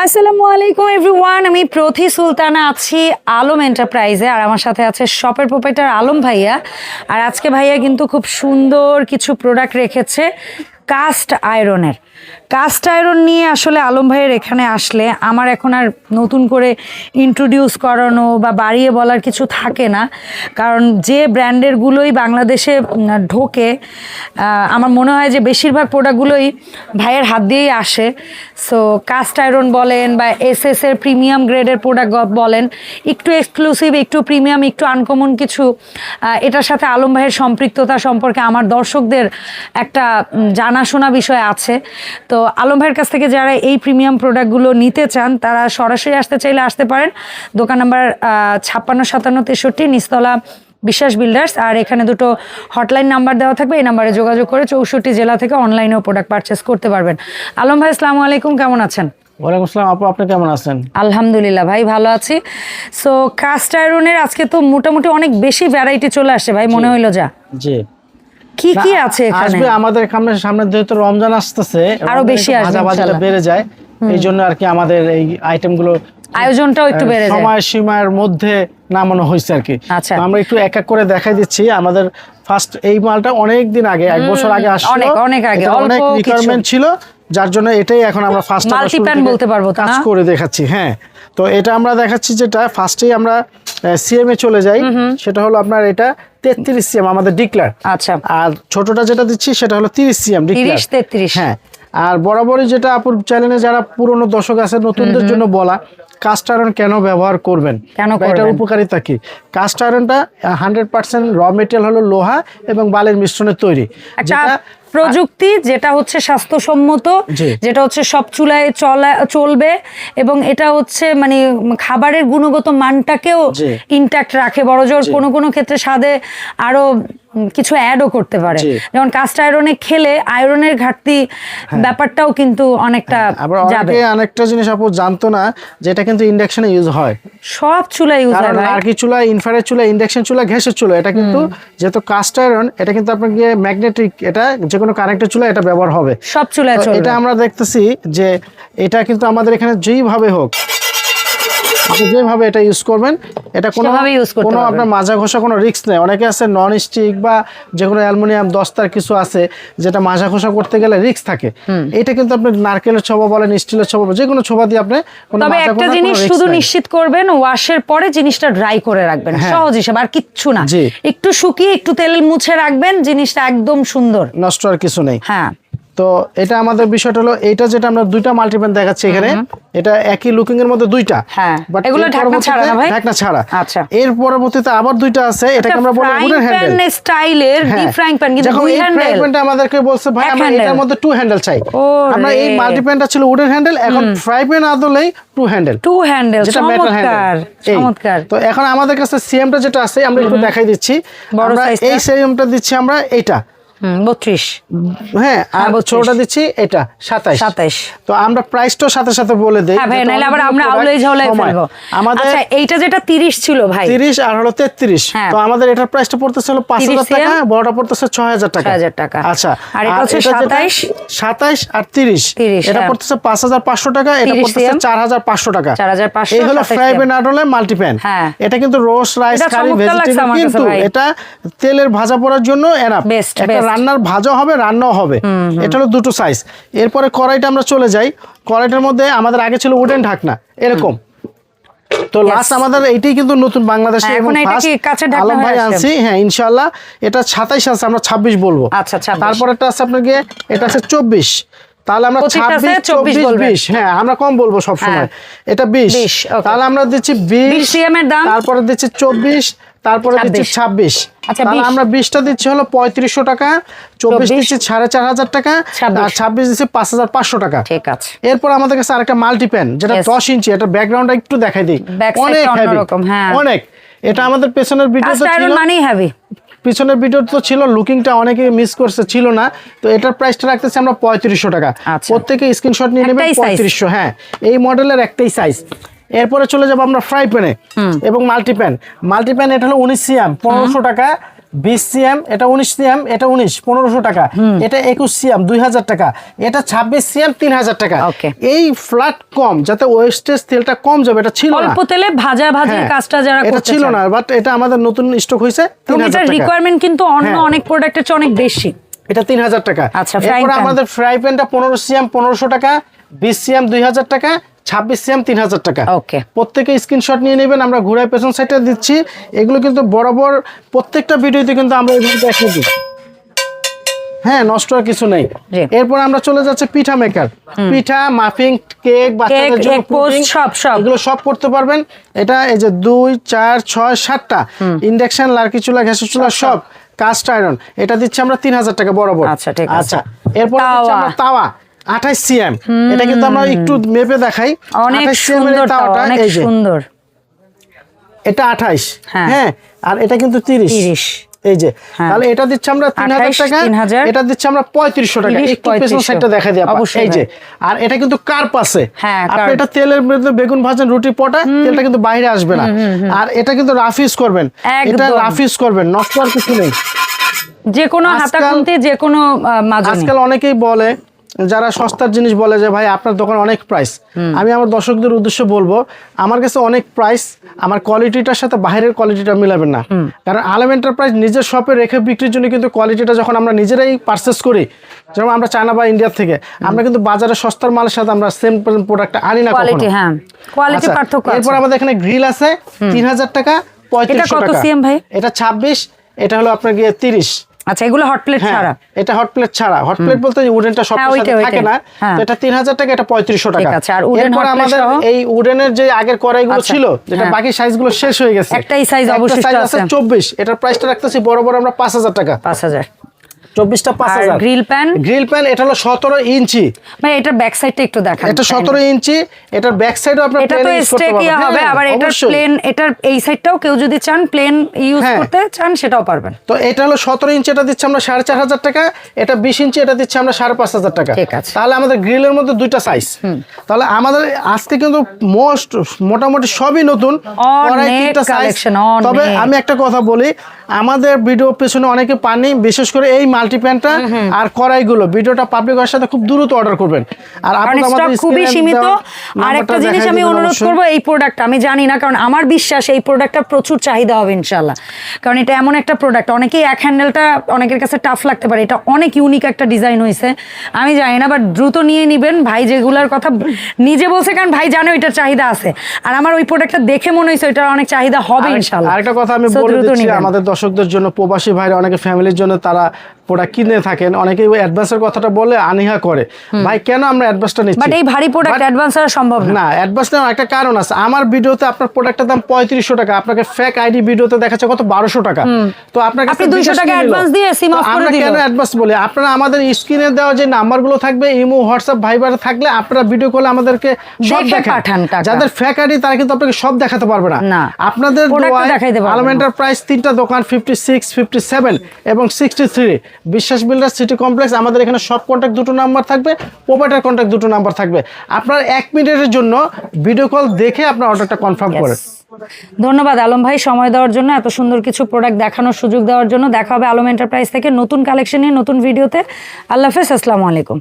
আসসালামু আলাইকুম এভরিওয়ান, আমি প্রথি সুলতানা আছি আলম এন্টারপ্রাইজে, আর আমার সাথে আছে শপের প্রোপাইটার আলম ভাইয়া। আর আজকে ভাইয়া কিন্তু খুব সুন্দর কিছু প্রোডাক্ট রেখেছে কাস্ট আয়রনের। কাস্ট আয়রন নিয়ে আসলে আলম ভাইয়ের এখানে আসলে আমার এখন আর নতুন করে ইন্ট্রোডিউস করানো বা বাড়িয়ে বলার কিছু থাকে না, কারণ যে ব্র্যান্ডেরগুলোই বাংলাদেশে ঢোকে আমার মনে হয় যে বেশিরভাগ প্রোডাক্টগুলোই ভাইয়ের হাত দিয়েই আসে। সো কাস্ট আয়রন বলেন বা এসএস এর প্রিমিয়াম গ্রেডের প্রোডাক্ট বলেন, একটু এক্সক্লুসিভ, একটু প্রিমিয়াম, একটু আনকমন কিছু, এটার সাথে আলম ভাইয়ের সম্পৃক্ততা সম্পর্কে আমার দর্শকদের একটা জানাশোনা বিষয় আছে। তো আলম ভাইয়ের কাছ থেকে যারা এই প্রিমিয়াম প্রোডাক্টগুলো নিতে চান তারা সরাসরি আসতে চাইলে আসতে পারেন। দোকান নাম্বার 565763 নিচতলা বিশ্বাস বিল্ডার্স। আর এখানে দুটো হটলাইন নাম্বার দেওয়া থাকবে, এই নাম্বারে যোগাযোগ করে 64 জেলা থেকে অনলাইনেও প্রোডাক্ট পারচেস করতে পারবেন। আলম ভাই আসসালামু আলাইকুম, কেমন আছেন? ওয়ালাইকুম আসসালাম আপু, আপনি কেমন আছেন? আলহামদুলিল্লাহ ভাই, ভালো আছি। সো কাস্ট আয়রনের আজকে তো মোটামুটি অনেক বেশি ভ্যারাইটি চলে আসে ভাই, মনে হইলো যা। জি, কি কি আছে এখানে? আসবে আমাদের সামনে যেহেতু রমজান আসতেছে, আরো বেশি আসবে, বাজারটা বেড়ে যায়, এই জন্য আর কি আমাদের এই আইটেমগুলো আয়োজনটাও একটু বেড়ে যায়, সময় সীমার মধ্যে নামানো হয়েছে আর কি। আচ্ছা, আমরা একটু এক এক করে দেখাই দিচ্ছি। আমাদের ফার্স্ট এই মালটা অনেক দিন আগে, 1 বছর আগে আসলো, অনেক আগে, অনেক রিকোয়ারমেন্ট ছিল, যার জন্য এটাই এখন আমরা ফার্স্ট মাল্টিপ্যান বলতে পারবো কাজ করে দেখাচ্ছি। হ্যাঁ, তো এটা আমরা দেখাচ্ছি যেটা ফার্স্টেই আমরা সিএম এ চলে যাই, সেটা হলো আপনার এটা 33 সিএম আমাদের ডিক্লার। আচ্ছা, আর ছোটটা যেটা দিচ্ছি সেটা হলো 30 সিএম ডিক্লার, 33। হ্যাঁ, আর বরাবরই যেটা আপুর চ্যানেলে যারা পুরনো দর্শক আছে নতুনদের জন্য বলা, কাস্ট আয়রন কেন ব্যবহার করবেন, এটার উপকারিতা কি। কাস্ট আয়রনটা 100% র মেটেরিয়াল হলো লোহা এবং বালির মিশ্রণে তৈরি, যেটা প্রযুক্তি, যেটা হচ্ছে স্বাস্থ্যসম্মত, যেটা হচ্ছে সব চুলায় চলবে, এবং এটা হচ্ছে মানে খাবারের গুণগত মানটাকেও ইনট্যাক্ট রাখে, বড়জোর কোনো কোনো ক্ষেত্রে স্বাদে আরো কিছু অ্যাডও করতে পারে। যেমন কাস্ট আয়রনে খেলে আয়রনের ঘাটতি ব্যাপারটাও কিন্তু অনেকটা যাবে। অনেকটা জিনিস আপু জানতো না যে এটা কিন্তু ইন্ডাকশনে ইউজ হয়, সব চুলায় ইউজ হয়, আর কি চুলা, ইনফ্রারেড চুলা, ইন্ডাকশন চুলা, গ্যাসের চুলা, এটা কিন্তু যেহেতু কাস্ট আয়রন, এটা কিন্তু আপনার গিয়ে ম্যাগনেটিক, এটা যে কোনো কানেক্টেড চুলা এটা ব্যবহার হবে, সব চুলায় চলবে। এটা আমরা দেখতেছি যে এটা কিন্তু আমাদের এখানে যেইভাবে হোক, আপনি যেভাবে এটা ইউজ করবেন, এটা কোনো আপনার মাজা ঘষা কোনো রিস্ক নেই। অনেকে আছে নন স্টিক বা যে কোনো অ্যালুমিনিয়াম দস্তার কিছু আছে যেটা মাজা ঘষা করতে গেলে রিস্ক থাকে, এটা কিন্তু আপনি নারকেলের ছোবা বলেন, স্টিলের ছোবা, যে কোনো ছোবা দিয়ে আপনি তবে একটা জিনিস শুধু নিশ্চিত করবেন, ওয়াশের পরে জিনিসটা ড্রাই করে রাখবেন, সহজ হিসাব, আর কিচ্ছু না, একটু শুকিয়ে একটু তেল মুছে রাখবেন, জিনিসটা একদম সুন্দর, নষ্ট আর কিছু নেই। হ্যাঁ, তো এটা আমাদের বিষয়টা হলো, এটা যেটা আমরা দুইটা মাল্টিপ্যান দেখাচ্ছি এখানে, এটা একই লুকিং এর মধ্যে দুইটা, বাট এগুলো ঢাকনা ছাড়া না ভাই, ঢাকনা ছাড়া। আচ্ছা, এর পরবর্তীতে আবার দুইটা আছে, এটাকে আমরা বলি উডেন হ্যান্ডেল স্টাইলের ডিপ ফ্রাইং প্যান, কিন্তু দুই হ্যান্ডেল। ফ্রাইং প্যানটা আমাদেরকে বলছে ভাই আমরা এটার মধ্যে 2 হ্যান্ডেল চাই। আমরা এই মাল্টিপ্যানটা ছিল উডেন হ্যান্ডেল, এখন ফ্রাই প্যান আদলেই 2 হ্যান্ডেল, যেটা মেটাল হ্যান্ডেল। চমৎকার। তো এখন আমাদের কাছে সিএমটা যেটা আছে আমরা একটু দেখাই দিচ্ছি। আমরা এই সিএমটা দিচ্ছি আমরা এইটা 32, হ্যাঁ, আর ছোটটা দিচ্ছি এটা 27। তো আমরা প্রাইসটাও সাথে সাথে বলে দেই, হ্যাঁ ভাই, নাইলে আবার আমরা আউলাই ঝাউলাই ফেলবো। আমাদের আচ্ছা, এইটা যেটা 30 ছিল ভাই, 30 আর হলো 33, তো আমাদের এটার প্রাইসটা পড়তেছে হলো 5000 টাকা, বড়টা পড়তেছে 6000 টাকা। আচ্ছা, আর এটা হচ্ছে 27 আর 30, এটা পড়তেছে 5500 টাকা, এটা পড়তেছে 4500 টাকা। এই হলো ফ্রাই প্যান আডলে মাল্টিপ্যান। এটা কিন্তু রোস্ট, রাইস, কারি, ভেজিটেবল, কিন্তু এটা তেলের ভাজা পড়ার জন্য এনাফ, একটা রান্নার ভাজা হবে, রান্নাও হবে। এটা হলো দুটো সাইজ। এরপরে কড়াইটা আমরা চলে যাই, কড়াইটার মধ্যে আমাদের আগে ছিল উডেন ঢাকনা এরকম, তো লাস্ট আমাদের এইটাই কিন্তু নতুন বাংলাদেশে এবং আলম ভাই আনছি, হ্যাঁ ইনশাআল্লাহ। এটা 27 আছে, আমরা 26 বলবো। আচ্ছা, তারপর একটা আছে আপনার গিয়ে, এটা আছে 24, তাহলে আমরা 26, 24, 20, হ্যাঁ আমরা কম বলবো সবসময়, এটা 20, তাহলে আমরা দিচ্ছি 20 সিএম এর দাম, তারপরে দিচ্ছি 24, তারপরে দিচ্ছি 26, তাহলে আমরা 20টা দিচ্ছি হলো 3500 টাকা, 24 দিচ্ছি 4500 টাকা, আর 26 দিচ্ছি 5500 টাকা। ঠিক আছে। এরপর আমাদের কাছে আরেকটা মাল্টিপ্যান যেটা 10 ইঞ্চি, এটা ব্যাকগ্রাউন্ডটা একটু দেখাই দিই, অনেক হেভি, অনেক। এটা আমাদের পেছনের ভিডিওতে ছিল, মানেই হেভি, পিছনের ভিডিও তো ছিল, লুকিংটা অনেকে মিস করছে, ছিল না। তো এটার প্রাইসটা রাখতেছি আমরা 3500 টাকা। প্রত্যেকে স্ক্রিনশট নিয়ে নেবেন, 3500। হ্যাঁ, এই মডেলের একটাই সাইজ, এরপরে চলে যাবো আমরা ফ্রাই প্যানে এবং মাল্টিপ্যান এটা হলো 19 সিএম 1500 টাকা, 20 সিএম এটা 19 সিএম এটা 1500 টাকা, এটা 21 সিএম 2000 টাকা, এটা 26 সিএম 3000 টাকা। এই ফ্ল্যাট কম যাতে ওয়েস্টেজ তেলটা কম যাবে, এটা ছিল না, অল্প তেলে ভাজির কাজটা যারা করতে এটা ছিল না, বাট এটা আমাদের নতুন স্টক হয়েছে 3000 টাকা। রিকোয়ারমেন্ট কিন্তু অন্য অনেক প্রোডাক্টের চেয়ে অনেক বেশি, এটা 3000 টাকা। আচ্ছা, এরপর আমাদের ফ্রাই প্যানটা 15 সিএম 1500 টাকা, 20 সিএম 2000 টাকা, 26 সিএম 3000 টাকা। প্রত্যেকে স্ক্রিনশট নিয়ে নেবেন, আমরা ঘুরাই পেছন সাইডে দিচ্ছি। এগুলো কিন্তু বরাবর প্রত্যেকটা ভিডিওতে কিন্তু আমরা এগুলো দেখিয়ে দিই, হ্যাঁ, নষ্ট আর কিছু নেই। এরপর আমরা চলে যাচ্ছে পিঠা মেকার, পিঠা মাফিং কেক বাচ্চাদের জন্য পুডিং এগুলো সব করতে পারবেন। এটা এই যে 2 4 6 7টা ইন্ডাকশন, লার্কি চুলা, গ্যাসের চুলা সব, কাস্ট আয়রন, এটা দিচ্ছি আমরা 3000 টাকা বরাবর। আচ্ছা ঠিক আছে। আচ্ছা, এরপর দিচ্ছি আমরা তাওয়া 28 সিএম, এটা কিন্তু আমরা একটু মেপে দেখাই। অনেক সুন্দর তাওয়াটা, অনেক সুন্দর, এটা 28, হ্যাঁ, আর এটা কিন্তু 30। এই যে তাহলে এটা দিচ্ছি আমরা 3000 টাকা, এটা দিচ্ছি আমরা 3500 টাকা। একটু পেছন সাইডটা দেখা দিই আপা, এই যে, আর এটা কিন্তু কার্প আছে, আপনি এটা তেলের মধ্যে বেগুন ভাজেন, রুটি পটা, তেলটা কিন্তু বাইরে আসবে না। আর এটা কিন্তু রাফ ইউজ করবেন, এটা রাফ ইউজ করবেন, নষ্ট আর কিছু নেই, যে কোনো হাতা খুন্তি, যে কোনো মাজনি। আজকাল অনেকেই বলে, যারা সস্তার জিনিস বলে যে ভাই আপনার দোকান অনেক প্রাইস, আমি আমার দর্শকদের উদ্দেশ্যে বলবো আমার কাছে অনেক প্রাইস, আমার কোয়ালিটিটার সাথে বাইরের কোয়ালিটিটা মিলাবেন না। কারণ আলম এন্টারপ্রাইজ নিজের শপে রেখে বিক্রির জন্য কিন্তু কোয়ালিটিটা যখন আমরা নিজেরাই পারচেস করি, যেমন আমরা চায়না বা ইন্ডিয়া থেকে, আমরা কিন্তু বাজারে সস্তার মালের সাথে আমরা সেম প্রোডাক্টটা আনি না কখনো। কোয়ালিটি পার্থক্য আছে। এরপর আমাদের এখানে গ্রিল আছে 3000 টাকা, 3500 টাকা। এটা 26, এটা হলো আপনার গিয়ে 30। আচ্ছা, এগুলো হট প্লেট ছাড়া? এটা হট প্লেট ছাড়া, হট প্লেট বলতে উডেনটা সবসময় থাকে না, তো এটা 3000 টাকা, এটা 3500 টাকা। এরপর আমাদের এই উডেনের যে আগের কড়াইগুলো ছিল, যেটা বাকি সাইজগুলো শেষ হয়ে গেছে, একটাই সাইজ অবশিষ্ট আছে 24, এটার প্রাইসটা রাখতেছি বরাবর আমরা 5000 টাকা। 5000, 24টা 5000। গ্রিল প্যান এটা হলো 17 ইঞ্চি, মানে এটার ব্যাক সাইডটা একটু দেখান। এটা 17 ইঞ্চি, এটার ব্যাক সাইডও আপনারা এটা তো স্টেকি হবে, আবার এটার প্লেন, এটার এই সাইডটাও কেউ যদি চান প্লেন ইউজ করতে চান সেটাও পারবেন। তো এটা হলো 17 ইঞ্চি, এটা দিচ্ছি আমরা 4500 টাকা, এটা 20 ইঞ্চি, এটা দিচ্ছি আমরা 5500 টাকা। ঠিক আছে, তাহলে আমাদের গ্রিলের মধ্যে দুইটা সাইজ। তাহলে আমাদের আজকে কিন্তু মোটামুটি সবই নতুন, তবে আমি একটা কথা বলি, আমাদের ভিডিও পেছনে অনেকে পানি, বিশেষ করে এই মাল্টিপ্যানটা আর কড়াইগুলো ভিডিওটা পাবলিক হওয়ার সাথে খুব দ্রুত অর্ডার করবেন। আর আপনারা আমাদের খুবই সীমিত। আর একটা জিনিস আমি অনুরোধ করব, এই প্রোডাক্ট আমি জানি না, কারণ আমার বিশ্বাস এই প্রোডাক্টটা প্রচুর চাহিদা হবে ইনশাআল্লাহ, কারণ এটা এমন একটা প্রোডাক্ট, অনেকেই এক হ্যান্ডেলটা অনেকের কাছে টাফ লাগতে পারে, এটা অনেক ইউনিক একটা ডিজাইন হয়েছে, আমি জানি না, বাট দ্রুত নিয়ে নেবেন। ভাই যেগুলোর কথা নিজে বলছে, কারণ ভাই জানে ওইটার চাহিদা আছে, আর আমার ওই প্রোডাক্টটা দেখে মনে হয়েছে ওইটার অনেক চাহিদা হবে ইনশাআল্লাহ। আরেকটা কথা আমি বলে দিচ্ছি আমাদের দর্শকদের জন্য, প্রবাসী ভাইরা অনেকে ফ্যামিলির জন্য তারা প্রোডাক্ট কিনে থাকেন, অনেকে অ্যাডভান্সের কথাটা বলে আনিহা করে, ভাই কেন আমরা অ্যাডভান্সটা নিচ্ছি? বাট এই ভারী প্রোডাক্ট অ্যাডভান্স করা সম্ভব না। অ্যাডভান্স নেওয়ার একটা কারণ আছে, আমার ভিডিওতে আপনার প্রোডাক্টের দাম 3500 টাকা, আপনাকে ফেক আইডি ভিডিওতে দেখাচ্ছে কত 1200 টাকা, তো আপনাকে আপনি 200 টাকা অ্যাডভান্স দিয়ে সিম অফ করে দিলেন। কেন অ্যাডভান্স বলি? আপনারা আমাদের স্ক্রিনে দেওয়া যে নাম্বারগুলো থাকবে, ইমো, হোয়াটসঅ্যাপ, ভাইবার থাকলে আপনারা ভিডিও কলে আমাদেরকে সব দেখান। যাদের ফেক আইডি তারা কিন্তু আপনাকে সব দেখাতে পারবে না। আপনাদের আলম এন্টারপ্রাইজ 3টা দোকান 56, 57 এবং 63 বিশ্বাস বিল্ডার সিটি কমপ্লেক্স, আমাদের এখানে সব কন্ট্যাক্ট দুটো নাম্বার থাকবে, প্রোপাইটার কন্ট্যাক্ট দুটো নাম্বার থাকবে। আপনার 1 মিনিটের জন্য ভিডিও কল দেখে আপনার অর্ডারটা কনফার্ম করেন। ধন্যবাদ আলম ভাই সময় দেওয়ার জন্য, এত সুন্দর কিছু প্রোডাক্ট দেখানোর সুযোগ দেওয়ার জন্য। দেখা হবে আলম এন্টারপ্রাইজ থেকে নতুন কালেকশন নিয়ে নতুন ভিডিওতে। আল্লাহ হাফেজ, আসসালামু আলাইকুম।